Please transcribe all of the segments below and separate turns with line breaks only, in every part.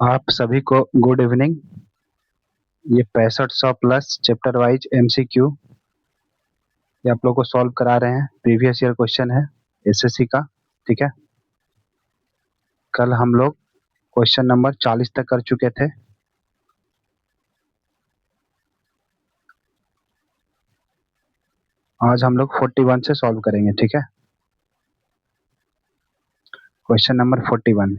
आप सभी को गुड इवनिंग। ये 6500 प्लस चैप्टर वाइज एमसीक्यू ये आप लोग को सॉल्व करा रहे हैं। प्रीवियस ईयर क्वेश्चन है एसएससी का। ठीक है, कल हम लोग क्वेश्चन नंबर 40 तक कर चुके थे। आज हम लोग 41 से सॉल्व करेंगे। ठीक है, क्वेश्चन नंबर 41।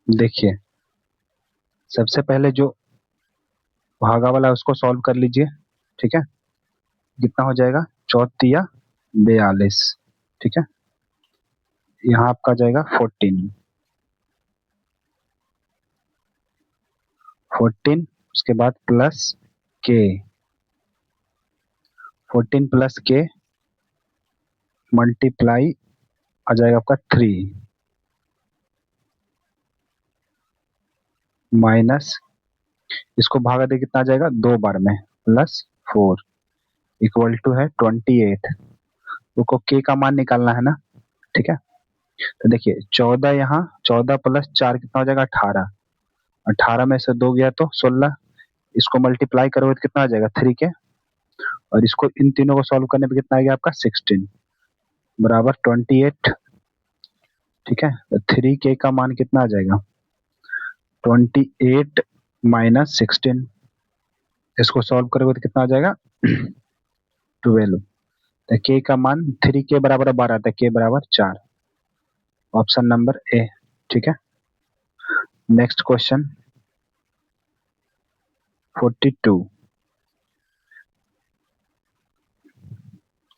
देखिए, सबसे पहले जो भागा वाला है उसको सॉल्व कर लीजिए। ठीक है, कितना हो जाएगा? 34 42। ठीक है, यहाँ आपका जाएगा 14 उसके बाद प्लस के 14 प्लस के मल्टीप्लाई आ जाएगा आपका 3 माइनस इसको भागा दे कितना आ जाएगा? 2 बार में प्लस 4 इक्वल टू है 28। उसको के का मान निकालना है ना। ठीक है, तो देखिए 14 यहाँ 14 प्लस 4 कितना हो जाएगा? 18। 18 में से 2 गया तो 16। इसको मल्टीप्लाई करोगे तो कितना आ जाएगा? 3 के। और इसको इन तीनों को सॉल्व करने पे कितना आ गया आपका? 16 बराबर 28। ठीक है, तो 3 के का मान कितना आ जाएगा? 28 माइनस 16। इसको सॉल्व करोगे तो कितना आ जाएगा? 12। तो के का मान 3 के बराबर 12 आता है, के बराबर 4। Option number A. ठीक है, नेक्स्ट क्वेश्चन 42।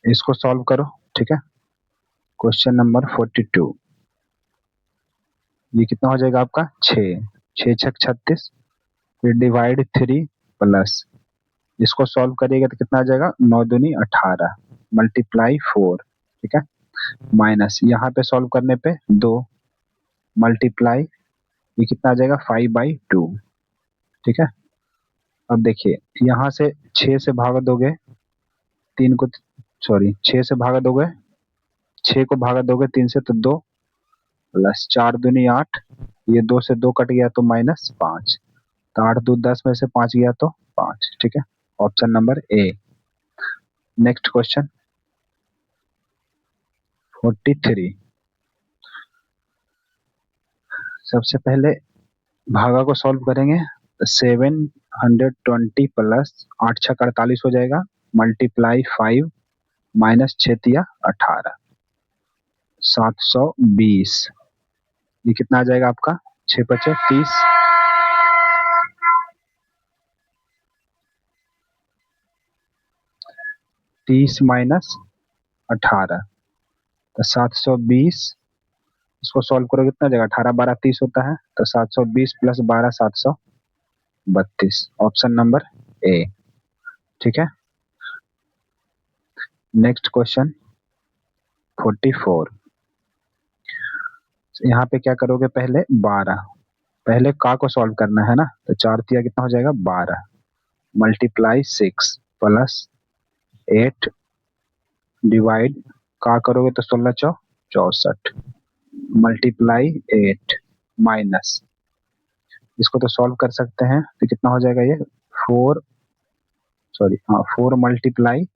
इसको सॉल्व करो। ठीक है, क्वेश्चन नंबर 42। ये कितना हो जाएगा आपका? 6 6 छक 36, फिर डिवाइड 3 प्लस इसको सॉल्व करिएगा तो कितना आ जाएगा? 9 दूनी 18 मल्टीप्लाई 4। ठीक है, माइनस यहाँ पे सॉल्व करने पे 2 मल्टीप्लाई ये कितना आ जाएगा? 5/2। ठीक है, अब देखिए यहाँ से 6 से भाग दोगे 3 को, सॉरी 6 से भागा दोगे 6 को भागा दोगे 3 से तो 2 प्लस 4 दूनी 8, ये 2 से 2 कट गया तो माइनस 5। तो 8 2 10 में से 5 गया तो 5। ठीक है, option number A. Next question 43। सबसे पहले भागा को सॉल्व करेंगे तो 720 प्लस 8 छक 48 हो जाएगा मल्टीप्लाई 5 माइनस 6 18 720। ये कितना आ जाएगा आपका? 6 बचे 30। 30 माइनस 18 तो 720। इसको सॉल्व करोगे कितना जाएगा? 18 12 30 होता है, तो 720 प्लस 12 732। Option number A. ठीक है, नेक्स्ट क्वेश्चन 44। यहाँ पे क्या करोगे? पहले 12, पहले का को सॉल्व करना है ना। तो 4 तिया कितना हो जाएगा? 12 मल्टीप्लाई 6 प्लस 8 डिवाइड का करोगे तो 16 चौ 64 मल्टीप्लाई 8 माइनस इसको तो सॉल्व कर सकते हैं तो कितना हो जाएगा? ये 4, सॉरी हाँ 4 मल्टीप्लाई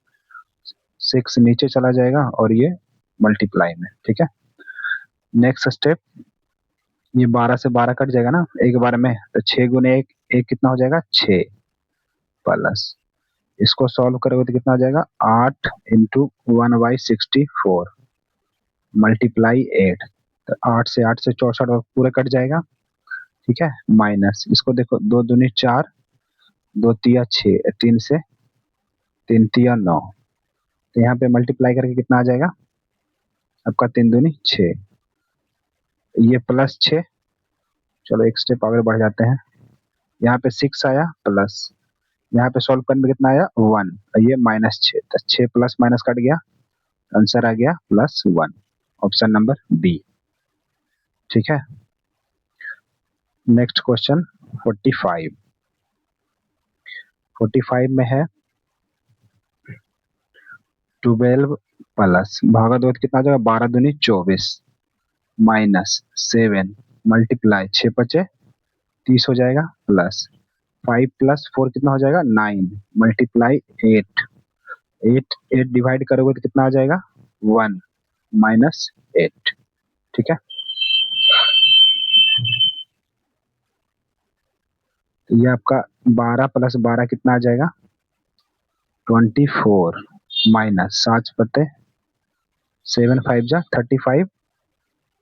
6 नीचे चला जाएगा और ये मल्टीप्लाई में। ठीक है, नेक्स्ट स्टेप ये 12 से 12 कट जाएगा ना एक बार में, तो 6 गुने 1 1 कितना हो जाएगा? 6 प्लस इसको सॉल्व करोगे तो कितना आ जाएगा? 8 इंटू 1/64 मल्टीप्लाई 8। तो 8 से 64 पूरे कट जाएगा। ठीक है, माइनस इसको देखो 2 दूनी 4 2 तिया 6 3 से 3 तिया 9। तो यहाँ पे मल्टीप्लाई करके कितना आ जाएगा आपका? 3 दूनी 6, ये प्लस 6। चलो एक स्टेप आगे बढ़ जाते हैं। यहाँ पे 6 आया प्लस यहाँ पे सॉल्व करने में कितना आया? 1, ये माइनस 6, तो 6 प्लस माइनस कट गया, आंसर आ गया +1। Option number B. ठीक है, नेक्स्ट क्वेश्चन 45। 45 में है 12 प्लस भागा दो तो कितना आ जाएगा, 12×2 = 24 माइनस 7 मल्टीप्लाई 6×5 = 30 हो जाएगा, प्लस 5 + 4 कितना हो जाएगा, 9 मल्टीप्लाई 8 8 8 डिवाइड करोगे तो कितना आ जाएगा, 1 -8। ठीक है, तो ये आपका 12 + 12 कितना आ जाएगा, 24 माइनस 7 5 35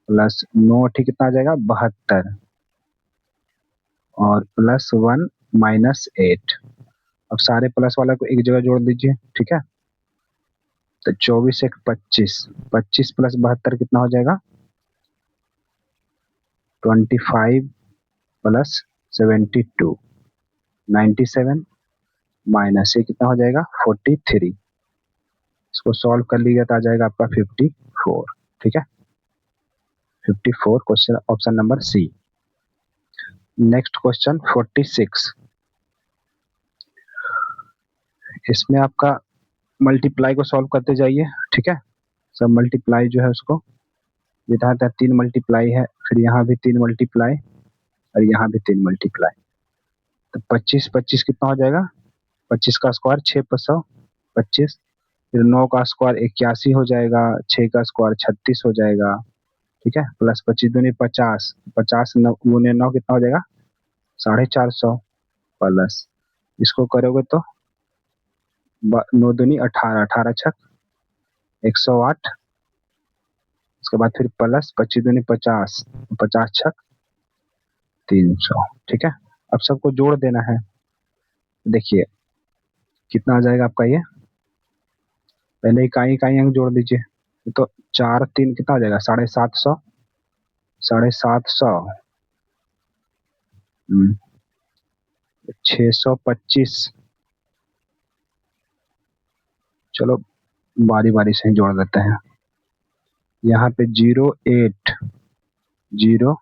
प्लस 9 ठीक कितना आ जाएगा, 72 और प्लस 1 -8। अब सारे प्लस वाला को एक जगह जोड़ दीजिए। ठीक है, तो 24 × 1 = 25, 25 + 72 कितना हो जाएगा, 25 + 72 97 माइनस ये कितना हो जाएगा, 43। इसको सॉल्व कर लीजिए तो आ जाएगा आपका 54। ठीक है, 54 question option number C. Next question 46, इसमें आपका मल्टीप्लाई को सॉल्व करते जाइए। ठीक है, सब मल्टीप्लाई जो है उसको इधर 3 मल्टीप्लाई है, फिर यहाँ भी 3 मल्टीप्लाई और यहाँ भी 3 मल्टीप्लाई, तो 25 25 कितना हो जाएगा, 25 का स्क्वायर 6 × 100 25, फिर 9 का स्क्वायर 81 हो जाएगा, 6 का स्क्वायर 36 हो जाएगा। ठीक है, प्लस 25 दूनी 50, 50 गुने 9 कितना हो जाएगा, 450, प्लस इसको करोगे तो 9 दूनी 18, 18 छक 108, उसके बाद फिर प्लस 25 दूनी 50, 50 छक 300। ठीक है, अब सबको जोड़ देना है। देखिए कितना आ जाएगा आपका, ये पहले इकाई इकाई अंक जोड़ दीजिए, तो 4 3 कितना आ जाएगा, 750, 750 625। चलो बारी बारी से ही जोड़ देते हैं। यहाँ पे 0 8 0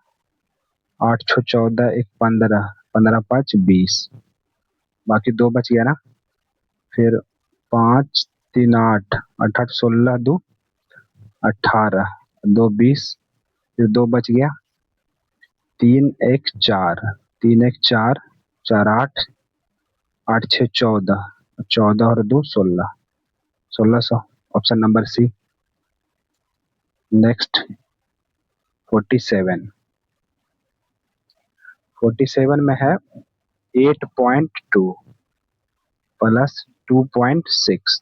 8 6 14 1 15 15 5 20, बाकी 2 बच गया ना, फिर 5 3 8 8 8 16 2 18 2 20, फिर 2 बच गया, 3 1 4 3 1 4 4 8 8 6 14 14 और 2 16 1600 ऑप्शन नंबर सी। नेक्स्ट 47, 47 में है 8.2 प्लस 2.6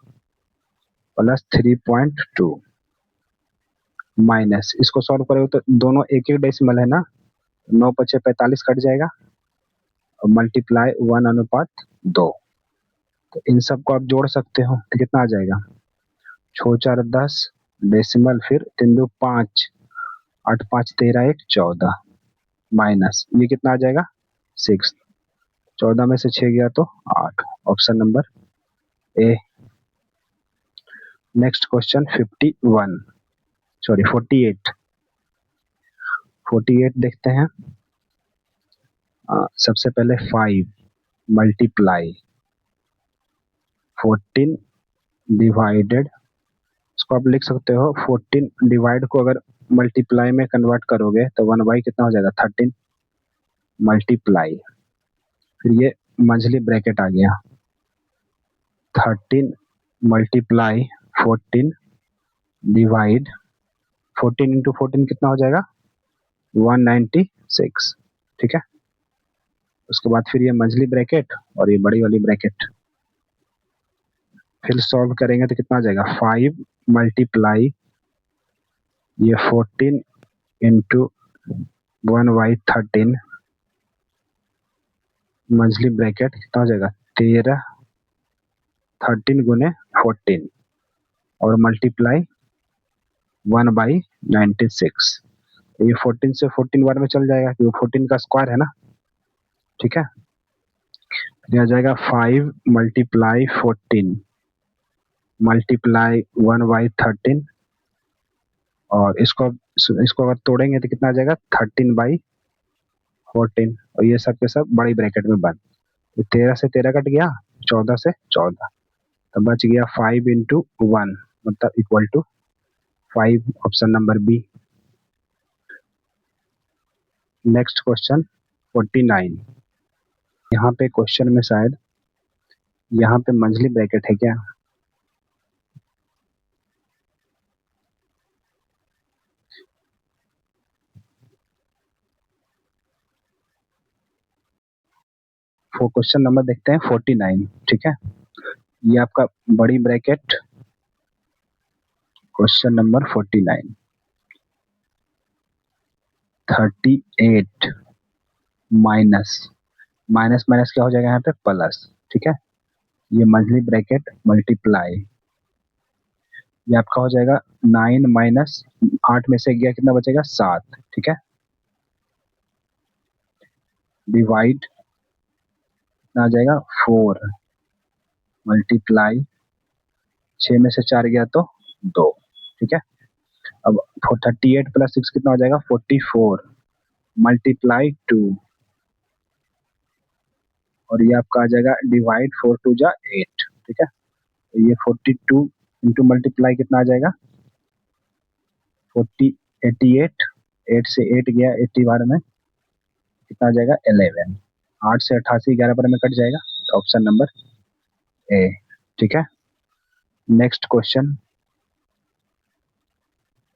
प्लस 3.2 माइनस, इसको सॉल्व करोगे तो दोनों एक एक डेसिमल है ना, 9 × 5 = 45 कट जाएगा और मल्टीप्लाई 1/2, तो इन सबको आप जोड़ सकते हो तो कितना आ जाएगा, 6 4 10 डेसिमल, फिर 3 2 5 8 5 13 1 14 माइनस ये कितना आ जाएगा 6, 14 में से 6 गया तो 8, option number A. Next question 51 sorry 48, 48 देखते हैं। सबसे पहले 5 मल्टीप्लाई 14 डिवाइडेड, इसको आप लिख सकते हो 14 डिवाइड को अगर मल्टीप्लाई में कन्वर्ट करोगे तो 1/, कितना हो जाएगा 13 मल्टीप्लाई, फिर ये मंझली ब्रैकेट आ गया 13 मल्टीप्लाई 14 डिवाइड 14 × 14 कितना हो जाएगा 196। ठीक है, उसके बाद फिर ये मंझली ब्रैकेट और ये बड़ी वाली ब्रैकेट, फिर सॉल्व करेंगे तो कितना आ जाएगा 5 मल्टीप्लाई ये 14 × 1/13 मंझली ब्रैकेट कितना हो जाएगा 13 13 गुने 14 और मल्टीप्लाई 1/96, ये 14 से 14 बार में चल जाएगा क्योंकि 14 का स्क्वायर है ना। ठीक है, फिर आ जाएगा 5 मल्टीप्लाई 14 मल्टीप्लाई 1/13 और इसको अगर तोड़ेंगे तो कितना आ जाएगा 13/14 और ये सब के सब बड़ी ब्रैकेट में बंद, तो 13 से 13 कट गया, 14 से 14, तो बच गया 5 × 1 मतलब equal to 5, option number B. Next question 49। यहाँ पे क्वेश्चन में शायद यहाँ पे मंथली ब्रैकेट है क्या? वो क्वेश्चन नंबर देखते हैं 49। ठीक है, ये आपका बड़ी bracket question number 49। 38 minus minus minus क्या हो जाएगा यहाँ पे प्लस। ठीक है, ये मंथली ब्रैकेट मल्टीप्लाई, ये आपका हो जाएगा 9 माइनस 8 में से गया कितना बचेगा 7। ठीक है, डिवाइड कितना आ जाएगा 4, मल्टीप्लाई 6 में से 4 गया तो 2। ठीक है, अब 38 प्लस 6 कितना हो जाएगा 44, मल्टीप्लाई 2, और ये आपका आ जाएगा डिवाइड 4 टू जा 8। ठीक है, तो ये 42 इंटू मल्टीप्लाई कितना आ जाएगा 40, 88, 8 से 8 गया 80 बार में कितना आ जाएगा 11, 8 से 88 11 बार में कट जाएगा, तो ऑप्शन नंबर ए। ठीक है, नेक्स्ट क्वेश्चन,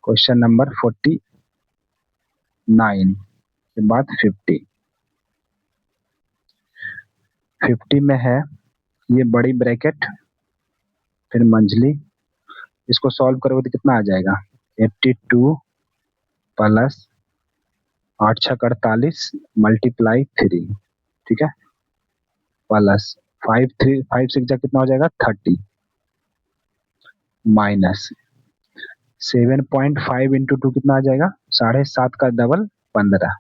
क्वेश्चन नंबर 49 के बाद 50। 50 में है ये बड़ी ब्रैकेट फिर मंझली, इसको सॉल्व करोगे तो कितना आ जाएगा 82 प्लस 8 छक 48 मल्टीप्लाई 3। ठीक है, प्लस 5 6 जा कितना हो जाएगा 30, माइनस 7.5 इंटू 2 कितना आ जाएगा 7.5 का डबल 15।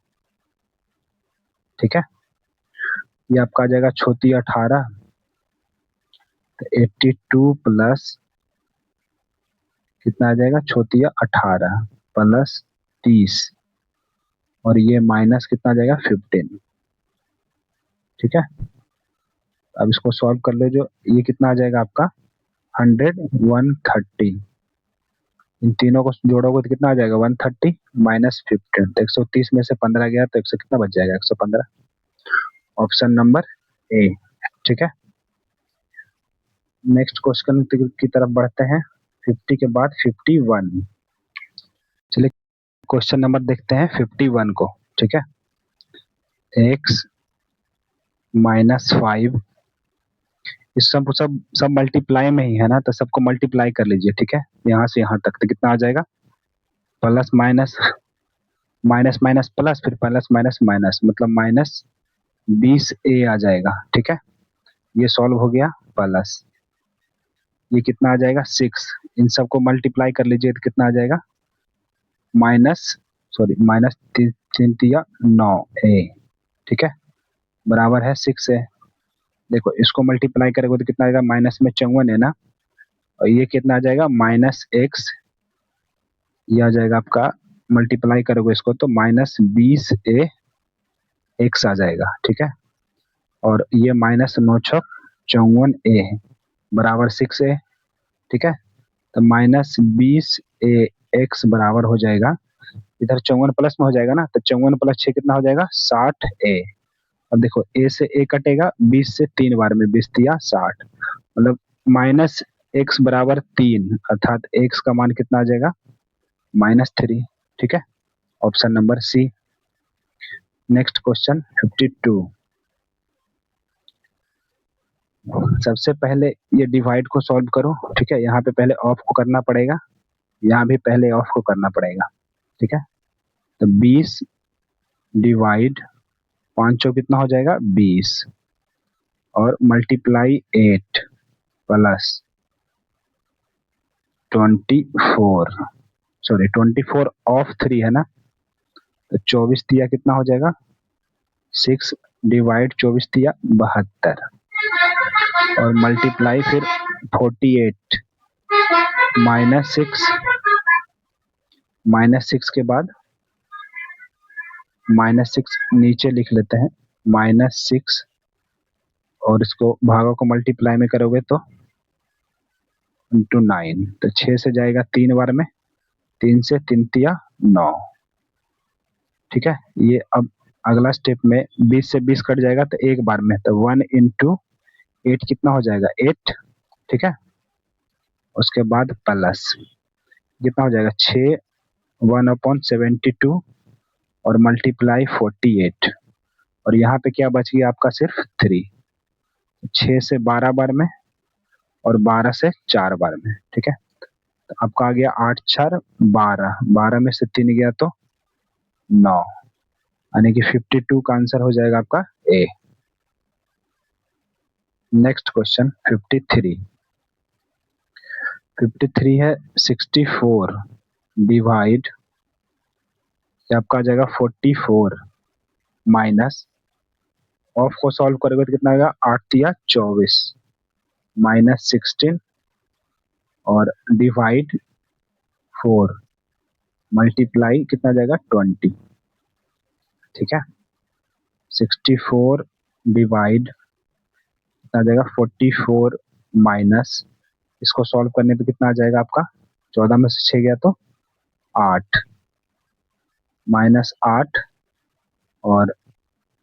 ठीक है, ये आपका आ जाएगा 18, तो 82 प्लस कितना आ जाएगा 18 प्लस 30, और ये माइनस कितना आ जाएगा 15। ठीक है, अब इसको सॉल्व कर लो, जो ये कितना आ जाएगा आपका 100 130, इन तीनों को जोड़ोगे तो कितना आ जाएगा 130 माइनस 15, तो 130 में से 15 गया तो 100 कितना बच जाएगा 115, ऑप्शन नंबर ए। ठीक है, नेक्स्ट क्वेश्चन की तरफ बढ़ते हैं 50 के बाद 51। चलिए क्वेश्चन नंबर देखते हैं 51 को। ठीक है, x माइनस 5, इस सब मल्टीप्लाई में ही है ना, तो सबको मल्टीप्लाई कर लीजिए। ठीक है, यहाँ से यहाँ तक तो कितना आ जाएगा plus minus minus minus plus फिर प्लस माइनस माइनस, मतलब माइनस 20a आ जाएगा। ठीक है, ये सॉल्व हो गया, प्लस ये कितना आ जाएगा 6, इन सबको मल्टीप्लाई कर लीजिए तो कितना आ जाएगा माइनस माइनस 9a। ठीक है, बराबर है 6 है। देखो इसको मल्टीप्लाई करेंगे तो कितना आएगा, माइनस में 54 है ना, और ये कितना आ जाएगा -x, ये आ जाएगा आपका, मल्टीप्लाई करोगे इसको तो -20a x आ जाएगा। ठीक है, और ये -9 × 54a है बराबर 6 है। ठीक है, तो -20a x बराबर हो जाएगा, इधर 54 प्लस में हो जाएगा ना, तो 54 प्लस 6 कितना हो जाएगा 60a। अब देखो a से a कटेगा, 20 से 3 बार में 20 दिया 60, मतलब -x बराबर 3, अर्थात x का मान कितना आ जाएगा -3। ठीक है, option number C. Next question 52। सबसे पहले ये डिवाइड को सॉल्व करो। ठीक है, यहाँ पे पहले ऑफ को करना पड़ेगा, यहाँ भी पहले ऑफ को करना पड़ेगा। ठीक है, तो 20 डिवाइड 5 कितना हो जाएगा 20, और मल्टीप्लाई 8 प्लस 24 ऑफ 3 है ना, तो 24 दिया कितना हो जाएगा 6 डिवाइड 24 दिया 72, और मल्टीप्लाई फिर 48 -6 के बाद -6 नीचे लिख लेते हैं, -6, और इसको भागों को मल्टीप्लाई में करोगे तो इंटू 9, तो 6 से जाएगा 3 बार में, 3 से 3 तिया 9। ठीक है, ये अब अगला स्टेप में 20 से 20 कट जाएगा तो एक बार में, तो 1 इंटू 8 कितना हो जाएगा 8। ठीक है, उसके बाद प्लस कितना हो जाएगा 6 1/72 और मल्टीप्लाई 48, और यहाँ पे क्या बच गया आपका सिर्फ 3। 6 से 12 बार में और 12 से 4 बार में। ठीक है, तो आपका आ गया 8 4 12, 12 में से 3 गया तो 9, यानी कि 52 का आंसर हो जाएगा आपका ए। नेक्स्ट क्वेश्चन 53 है 64 डिवाइड, आपका आ जाएगा 44 माइनस, ऑफ को सॉल्व करोगे तो कितना आएगा 8 तिया 24 माइनस 16 और डिवाइड 4 मल्टीप्लाई कितना जाएगा 20। ठीक है, 64 डिवाइड कितना जाएगा 44 माइनस, इसको सॉल्व करने पे कितना आ जाएगा आपका 14 में से 6 गया तो 8 माइनस 8, और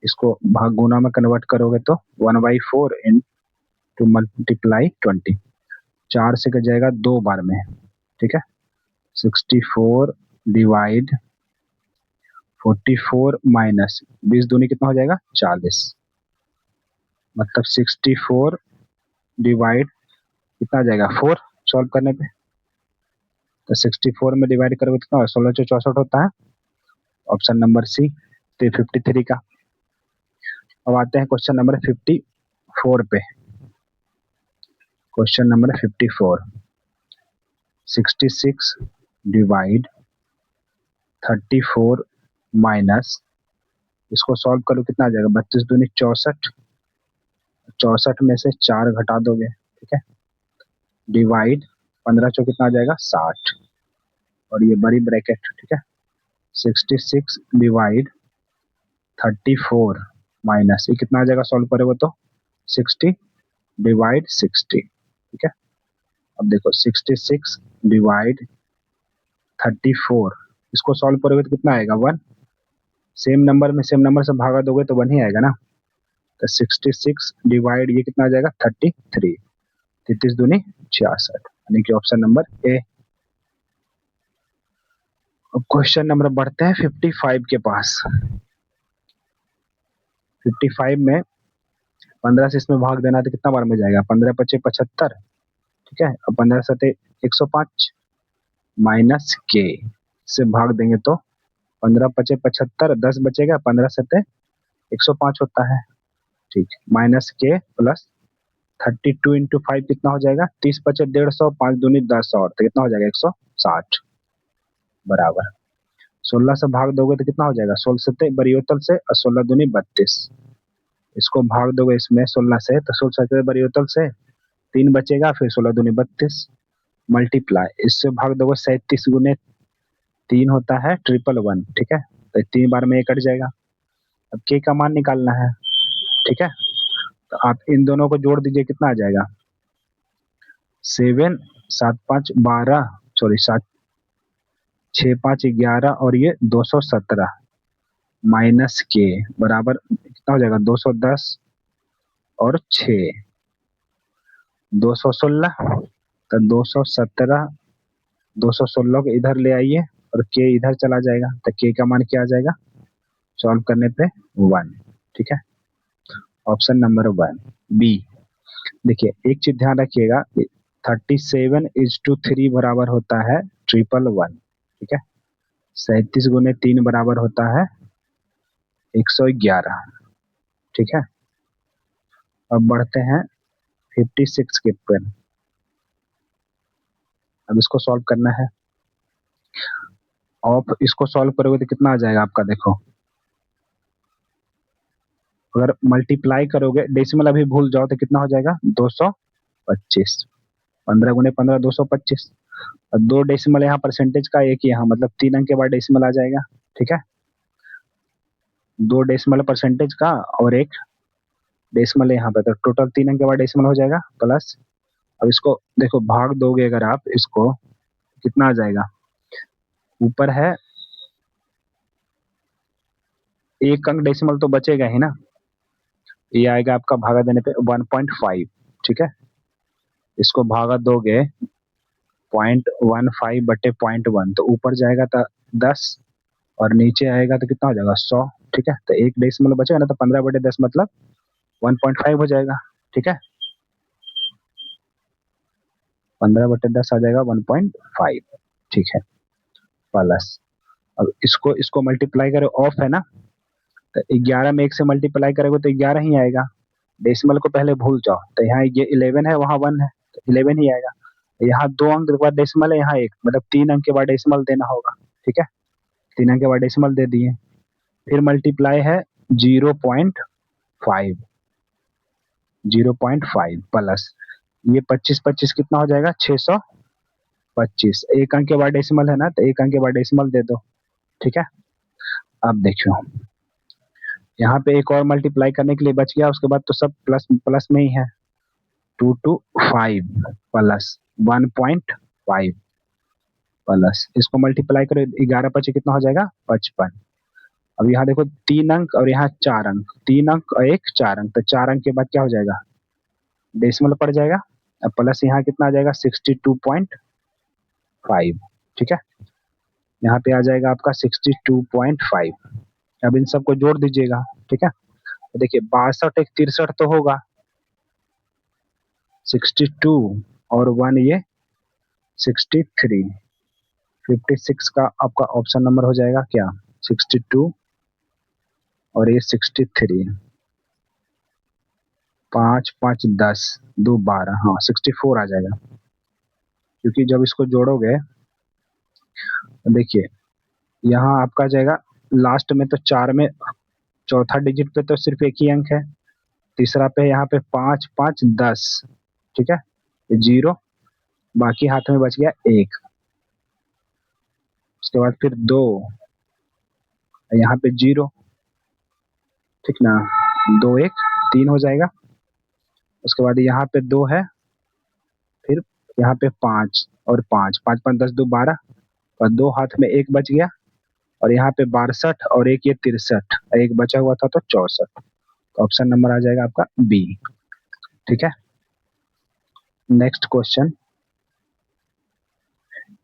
इसको भाग गुना में कन्वर्ट करोगे तो 1/4 इंटू मल्टीप्लाई 20, 4 से कट जाएगा 2 बार में। ठीक है, 64 डिवाइड 44 माइनस 20 दूनी कितना हो जाएगा 40, मतलब 64 डिवाइड कितना आ जाएगा 4 सॉल्व करने पे, तो 64 में डिवाइड करोगे कितना 16 64 होता है, ऑप्शन नंबर सी। तो 53 का। अब आते हैं क्वेश्चन नंबर 54 पे। क्वेश्चन नंबर 54, 66 डिवाइड 34 माइनस, इसको सॉल्व करो कितना आ जाएगा 32 दूनी 64, 64 में से 4 घटा दोगे। ठीक है, डिवाइड 15 चौ कितना आ जाएगा 60, और ये बड़ी ब्रैकेट। ठीक है, 66 डिवाइड 34 माइनस, ये कितना आ जाएगा सॉल्व करोगे तो 60 डिवाइड 60। ठीक है, अब देखो 66 डिवाइड 34, इसको सॉल्व करोगे तो कितना आएगा 1, सेम नंबर में सेम नंबर से भागा दोगे तो 1 ही आएगा ना, तो 66 डिवाइड ये कितना आ जाएगा 33, 33 दूनी 66, यानी कि ऑप्शन नंबर ए। अब क्वेश्चन नंबर बढ़ते हैं 55 के पास। 55 में 15 से इसमें भाग देना तो कितना बार में जाएगा 15 पचे 75। ठीक है, अब 15 सते 105 माइनस के से भाग देंगे तो 15 पचे 75, 10 बचेगा, 15 सते 105 होता है। ठीक, माइनस के प्लस 32 इंटू 5 कितना हो जाएगा 30 पचे 150, 5 दूनी 10 और तो कितना हो जाएगा 160 बराबर 16 से भाग दोगे तो कितना हो जाएगा 16 सते बरियोतल से और 16 दूनी 32, इसको भाग दोगे इसमें 16 से तो 16 सते बरियोतल से 3 बचेगा, फिर 16 दूनी 32 मल्टीप्लाई, इससे भाग दोगे 37 गुने 3 होता है 111। ठीक है, तो 3 बार में ये कट जाएगा। अब के का मान निकालना है। ठीक है, तो आप इन दोनों को जोड़ दीजिए, कितना आ जाएगा 7 7 5 12, सॉरी 7 6 5 11 और ये 217 माइनस के बराबर कितना हो जाएगा 210 और 6 216, तो 217 216 को इधर ले आइए और के इधर चला जाएगा, तो के का मान क्या आ जाएगा सॉल्व करने पे 1। ठीक है, ऑप्शन नंबर 1 बी। देखिए एक चीज ध्यान रखिएगा, 37:3 बराबर होता है 111। ठीक है, 37 गुने 3 बराबर होता है 111। ठीक है, अब बढ़ते हैं 56 के पर। अब इसको सॉल्व करना है, और इसको सॉल्व करोगे तो कितना आ जाएगा आपका, देखो अगर मल्टीप्लाई करोगे डेसिमल अभी भूल जाओ तो कितना हो जाएगा 225, 15 गुने 15 225, और 2 डेसिमल यहाँ परसेंटेज का, एक यहाँ मतलब 3 अंक के बाद डेसिमल आ जाएगा। ठीक है, 2 डेसिमल परसेंटेज का और एक डेसिमल यहाँ पे, तो टोटल 3 अंक के बाद डेसिमल हो जाएगा प्लस, अब इसको देखो भाग दोगे अगर आप इसको, कितना आ जाएगा, ऊपर है एक अंक डेसिमल तो बचेगा ही ना, ये आएगा आपका भागा देने पे 1.5। ठीक है, इसको भागा दोगे 0.15 बटे 0.1, तो ऊपर जाएगा तो 10 और नीचे आएगा तो कितना हो जाएगा 100। ठीक है, तो एक डेसिमल बचेगा ना, तो 15/10 मतलब 1.5 हो जाएगा। ठीक है, 15/10 आ जाएगा 1.5। ठीक है, प्लस, अब इसको इसको मल्टीप्लाई करो, ऑफ है ना, तो 11 में 1 से मल्टीप्लाई करोगे तो 11 ही आएगा। डेसिमल को पहले भूल जाओ, तो यहाँ ये 11 है, वहाँ 1 है, तो 11 ही आएगा। यहाँ 2 अंक के बाद डेसिमल है, यहाँ 1, मतलब 3 अंक के बाद डेसिमल देना होगा। ठीक है, 3 अंक के बाद डेसिमल दे दिए, फिर मल्टीप्लाई है 0.5, 0.5 प्लस ये 25 कितना हो जाएगा 625। एक अंक के बाद डेसिमल है ना, तो एक अंक के बाद डेसिमल दे दो। ठीक है, अब देखो यहाँ पे एक और मल्टीप्लाई करने के लिए बच गया, उसके बाद तो सब प्लस प्लस में ही है। 2 to 5 प्लस 1.5 प्लस, इसको मल्टीप्लाई करो, 11 कितना हो जाएगा 55। अब यहाँ देखो 3 अंक और यहाँ 4 अंक, 3 अंक और एक 4 अंक, तो 4 अंक के बाद क्या हो जाएगा डेसिमल पड़ जाएगा। अब प्लस यहाँ कितना आ जाएगा 62.5। ठीक है, यहाँ पे आ जाएगा आपका 62.5। अब इन सबको जोड़ दीजिएगा। ठीक है, तो देखिए 62 एक 63 तो होगा, 62 और 1 ये 63, 56 का आपका ऑप्शन नंबर हो जाएगा क्या 62 और ये 63, 5 5 10 2 12, हाँ 64 आ जाएगा। क्योंकि जब इसको जोड़ोगे देखिए यहाँ आपका जाएगा लास्ट में, तो 4 में चौथा डिजिट पे तो सिर्फ एक ही अंक है, तीसरा पे यहाँ पे 5 5 10। ठीक है, 0, बाकी हाथ में बच गया 1, उसके बाद फिर 2, यहाँ पे 0। ठीक ना, 2 1 3 हो जाएगा, उसके बाद यहाँ पे 2 है, फिर यहाँ पे 5 और 5 5 5 10 2 12, और 2 हाथ में 1 बच गया, और यहाँ पे 62 और एक ये 63, एक बचा हुआ था तो 64। तो ऑप्शन नंबर आ जाएगा आपका बी। ठीक है, नेक्स्ट क्वेश्चन,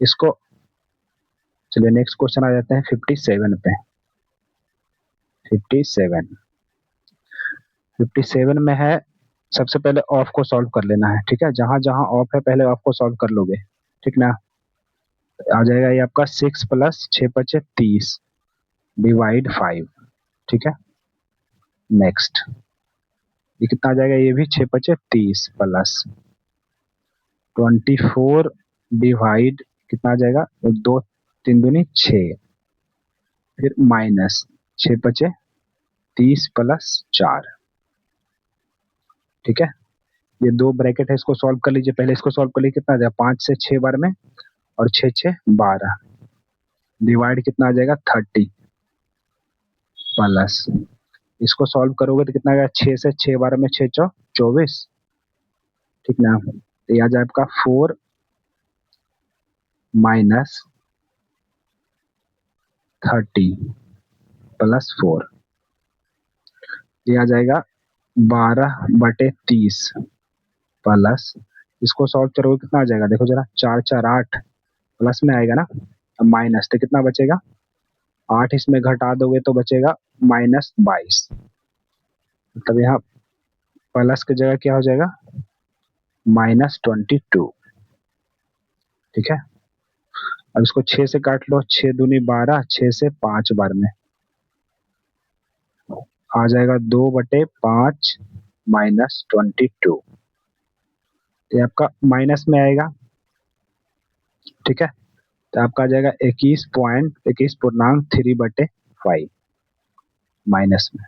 इसको चलिए नेक्स्ट क्वेश्चन आ जाते हैं 57 पे। 57 में है, सबसे पहले ऑफ को सॉल्व कर लेना है। ठीक है, जहां जहां ऑफ है पहले ऑफ को सॉल्व कर लोगे। ठीक ना, आ जाएगा ये आपका 6 प्लस 6 5 30 डिवाइड 5। ठीक है, नेक्स्ट ये कितना आ जाएगा, ये भी 6 5 30 प्लस 24 डिवाइड कितना आ जाएगा 2 3 दूनी 6, फिर माइनस 6 5 30 प्लस 4। ठीक है, ये 2 ब्रैकेट है, इसको सॉल्व कर लीजिए। पहले इसको सॉल्व कर लीजिए, कितना आ जाएगा 5 से 6 बार में, और 6 6 12 डिवाइड कितना आ जाएगा 30 प्लस, इसको सॉल्व करोगे तो कितना आएगा 6 से 6 बार में 6 चौ 24। ठीक ना, तो ये आ जाए आपका 4 माइनस 30 प्लस 4, ये आ जाएगा 12/30 प्लस, इसको सॉल्व करोगे कितना आ जाएगा देखो जरा, 4 4 8 प्लस में आएगा ना, माइनस, तो कितना बचेगा 8, इसमें घटा दोगे तो बचेगा -22। तब यहाँ प्लस की जगह क्या हो जाएगा -22। ठीक है, अब इसको 6 से काट लो, 6 दूनी 12, 6 से 5 बार में आ जाएगा 2/5 -22, ये आपका माइनस में आएगा। ठीक है, तो आपका आ जाएगा 21.3/5 माइनस में।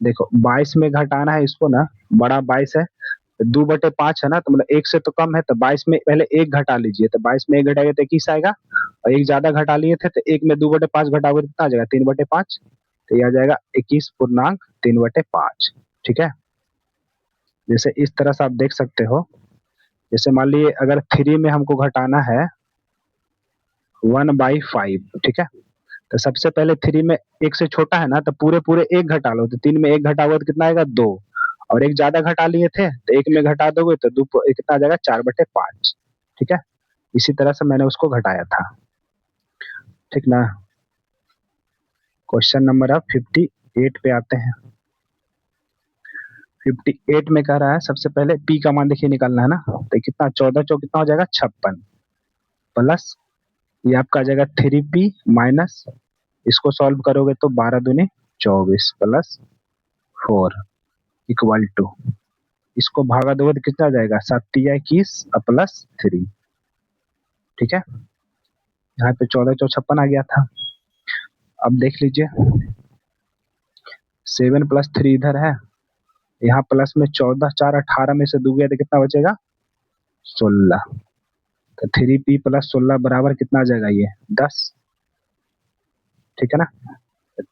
देखो 22 में घटाना है इसको ना, बड़ा 22 है, 2/5 है ना, तो मतलब 1 से तो कम है, तो 22 में पहले 1 घटा लीजिए, तो 22 में 1 घटाएगा तो 21 आएगा, और 1 ज्यादा घटा लिए थे तो 1 में 2/5 घटाओगे तो कितना आ जाएगा 3/5, तो ये आ जाएगा 21.3/5। ठीक है, जैसे इस तरह से आप देख सकते हो जैसे मान लीजिए अगर 3 में हमको घटाना है 1/5, ठीक है, तो सबसे पहले 3 में एक से छोटा है ना, तो पूरे पूरे एक घटा लो, तो 3 में एक घटा हुआ तो कितना आएगा 2, और एक ज्यादा घटा लिए थे तो एक में घटा दोगे तो दो कितना आ जाएगा 4/5, ठीक है। इसी तरह से मैंने उसको घटाया था, ठीक ना। क्वेश्चन नंबर अब 58 पे आते हैं। 58 में कह रहा है सबसे पहले पी का मान देखिए निकालना है ना, तो कितना 14 चौ कितना हो जाएगा 56, प्लस ये आपका आ जाएगा 3p माइनस, इसको सॉल्व करोगे तो 12 दूनी 24 प्लस 4 इक्वल टू, इसको भागा दोगे तो कितना आ जाएगा 7 या 21 प्लस 3, ठीक है। यहाँ पे 14 चौ 56 आ गया था। अब देख लीजिए 7 प्लस 3 इधर है, यहाँ प्लस में 14 4 18 में से 2 गया तो कितना बचेगा 16, तो 3p प्लस 16 बराबर कितना आ जाएगा ये 10, ठीक है ना।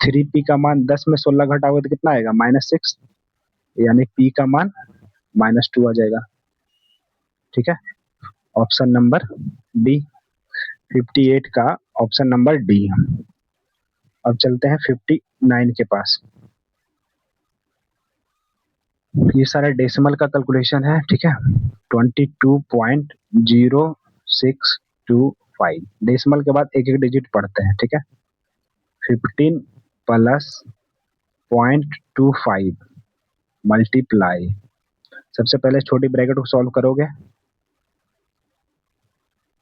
3p का मान 10 में 16 घटाओगे तो कितना आएगा -6, यानी p का मान -2 आ जाएगा, ठीक है। ऑप्शन नंबर डी, 58 का ऑप्शन नंबर डी। अब चलते हैं 59 के पास। ये सारा डेसिमल का कैलकुलेशन है, ठीक है। 22.0625, डेसिमल के बाद एक एक डिजिट पढ़ते हैं, ठीक है। 15 प्लस 0.25 मल्टीप्लाई, सबसे पहले छोटी ब्रैकेट को सॉल्व करोगे,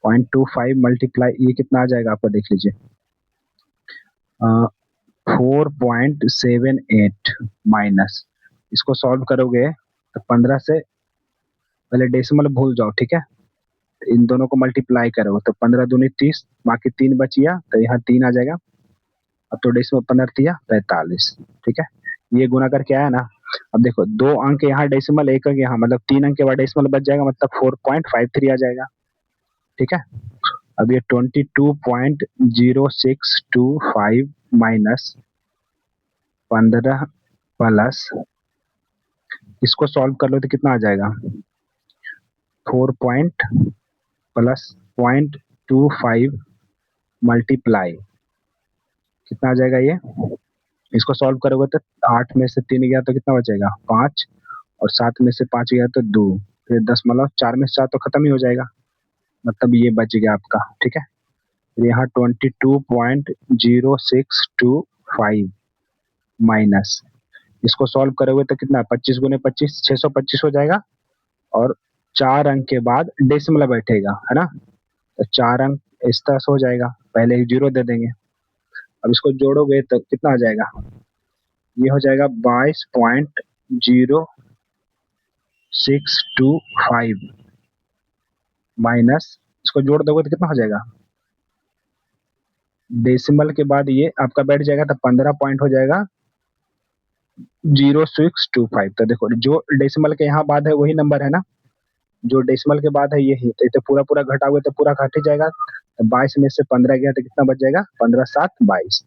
0.25 मल्टीप्लाई ये कितना आ जाएगा आपको देख लीजिए 4.78 माइनस, इसको सॉल्व करोगे तो 15 से पहले डेसिमल भूल जाओ, ठीक है। इन दोनों को मल्टीप्लाई करो तो 15 दूनी 30, बाकी 3 बच गया तो यहाँ 3 आ जाएगा। अब तो डेसिमल 15 दिया 45, ठीक है। ये गुना करके आया ना। अब देखो 2 अंक यहाँ डेसिमल, 1 अंक यहाँ, मतलब 3 अंक के बाद डेसिमल बच जाएगा, मतलब 4.53 आ जाएगा, ठीक है। अब ये 22.0625 माइनस 15 प्लस, इसको सॉल्व कर लो तो कितना आ जाएगा 4 प्लस 0.25 मल्टीप्लाई, कितना आ जाएगा ये, इसको सॉल्व करोगे तो 8 में से 3 गया तो कितना बचेगा 5, और 7 में से 5 गया तो 2, फिर 10 में से 4 तो खत्म ही हो जाएगा, मतलब ये बच गया आपका, ठीक है। फिर यहाँ 22.0625 माइनस, इसको सॉल्व करोगे तो कितना 25 गुने 25 625 हो जाएगा, और 4 अंक के बाद डेसिमल बैठेगा, है ना, तो 4 अंक इस तरह से हो जाएगा, पहले ही 0 दे देंगे। अब इसको जोड़ोगे तो कितना आ जाएगा, ये हो जाएगा 22.0625 माइनस, इसको जोड़ दोगे तो कितना हो जाएगा, डेसिमल के बाद ये आपका बैठ जाएगा तो 15 पॉइंट हो जाएगा 0625। तो देखो जो डेसिमल के यहाँ बाद है वही नंबर है ना, जो डेसिमल के बाद है यही, तो इसे पूरा पूरा घटाओगे तो पूरा घट ही जाएगा, तो 22 में से 15 गया तो कितना बच जाएगा 15 7 22,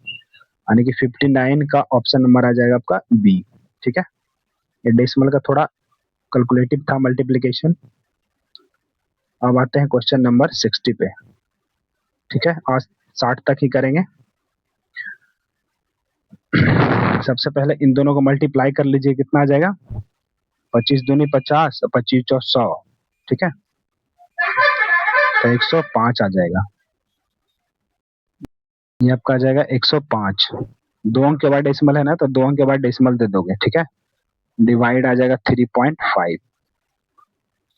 यानी कि 59 का ऑप्शन नंबर आ जाएगा आपका बी, ठीक है। ये डेसिमल का थोड़ा कैलकुलेटिव था मल्टीप्लिकेशन। अब आते हैं क्वेश्चन नंबर 60 पे, ठीक है, आज 60 तक ही करेंगे। सबसे पहले इन दोनों को मल्टीप्लाई कर लीजिए, कितना आ जाएगा 25 दूनी 50, 25 चौ 100, ठीक है, तो 105 आ जाएगा, ये आपका आ जाएगा 105। 2 अंक के बाद डेसिमल है ना, तो 2 अंक के बाद डेसिमल दे दोगे, ठीक है। डिवाइड आ जाएगा 3.5,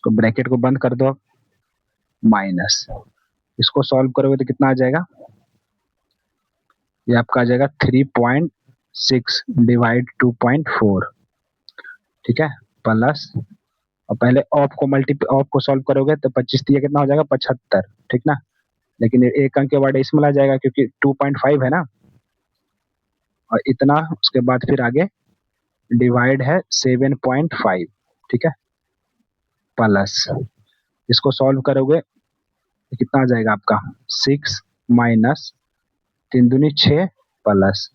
तो ब्रैकेट को बंद कर दो, माइनस, इसको सॉल्व करोगे तो कितना आ जाएगा, ये आपका आ जाएगा 3.6 डिवाइड 2.4, ठीक है, प्लस, और पहले ऑफ को सॉल्व करोगे तो 25 दिया कितना हो जाएगा 75, ठीक ना, लेकिन एक अंक के बाद डेसिमल आ जाएगा क्योंकि 2.5 है ना, और इतना, उसके बाद फिर आगे डिवाइड है 7.5, ठीक है, प्लस, इसको सॉल्व करोगे तो कितना आ जाएगा आपका 6 माइनस 3 दूनी 6 प्लस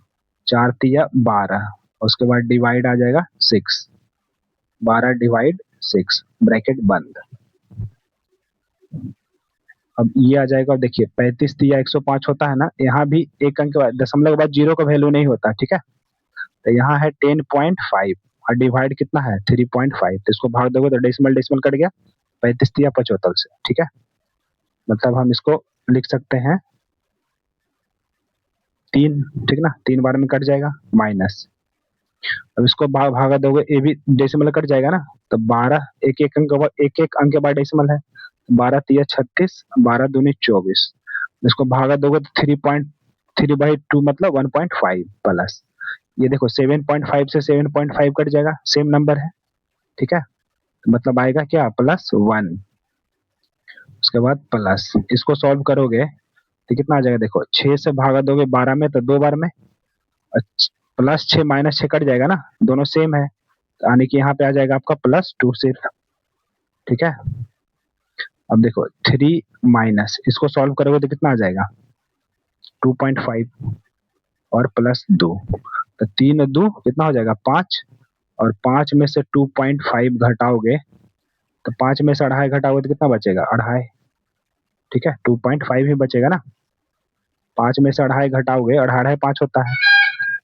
4 तिया 12, उसके बाद डिवाइड आ जाएगा 6, 12 डिवाइड 6, ब्रैकेट बंद। अब ये आ जाएगा, और देखिए 35 दिया 105 होता है ना, यहाँ भी एक अंक के बाद दशमलव के बाद जीरो का वैल्यू नहीं होता, ठीक है। तो यहाँ है 10.5 और डिवाइड कितना है 3.5, तो इसको भाग दोगे तो डेसिमल डेसिमल कट गया, 35 दिया 75 से, ठीक है। मतलब हम इसको लिख सकते हैं 3, ठीक ना, 3 बार में कट जाएगा माइनस। अब इसको भागा दोगे, ये भी डेसिमल कट जाएगा ना, तो 12 एक एक अंक एक एक अंक के बाद डेसिमल है, 12 तिया 36, 12 दूनी 24, इसको भागा दोगे तो 3.3/2 मतलब 1.5 प्लस, ये देखो 7.5 से 7.5 कट जाएगा, सेम नंबर है, ठीक है। तो मतलब आएगा क्या +1, उसके बाद प्लस, इसको सॉल्व करोगे तो कितना आ जाएगा, देखो 6 से भागा दोगे 12 में तो 2 बार में, +6 -6 कट जाएगा ना, दोनों सेम है, यानी कि यहाँ पे आ जाएगा आपका +2 सिर्फ, ठीक है। अब देखो 3 माइनस, इसको सॉल्व करोगे तो कितना आ जाएगा 2.5 और +2, तो 3 2 कितना हो जाएगा 5, और 5 में से 2.5 घटाओगे तो 5 में से अढ़ाई घटाओगे तो कितना बचेगा अढ़ाई, ठीक है, 2.5 ही बचेगा ना। 5 में से अढ़ाई घटाओगे, अढ़ाई 5 होता है,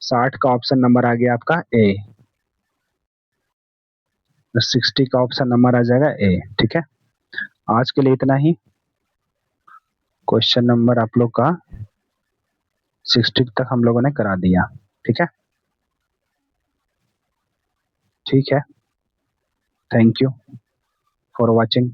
60 का ऑप्शन नंबर आ गया आपका ए, 60 का ऑप्शन नंबर आ जाएगा ए, ठीक है। आज के लिए इतना ही, क्वेश्चन नंबर आप लोग का 60 तक हम लोगों ने करा दिया, ठीक है। ठीक है, थैंक यू फॉर वॉचिंग।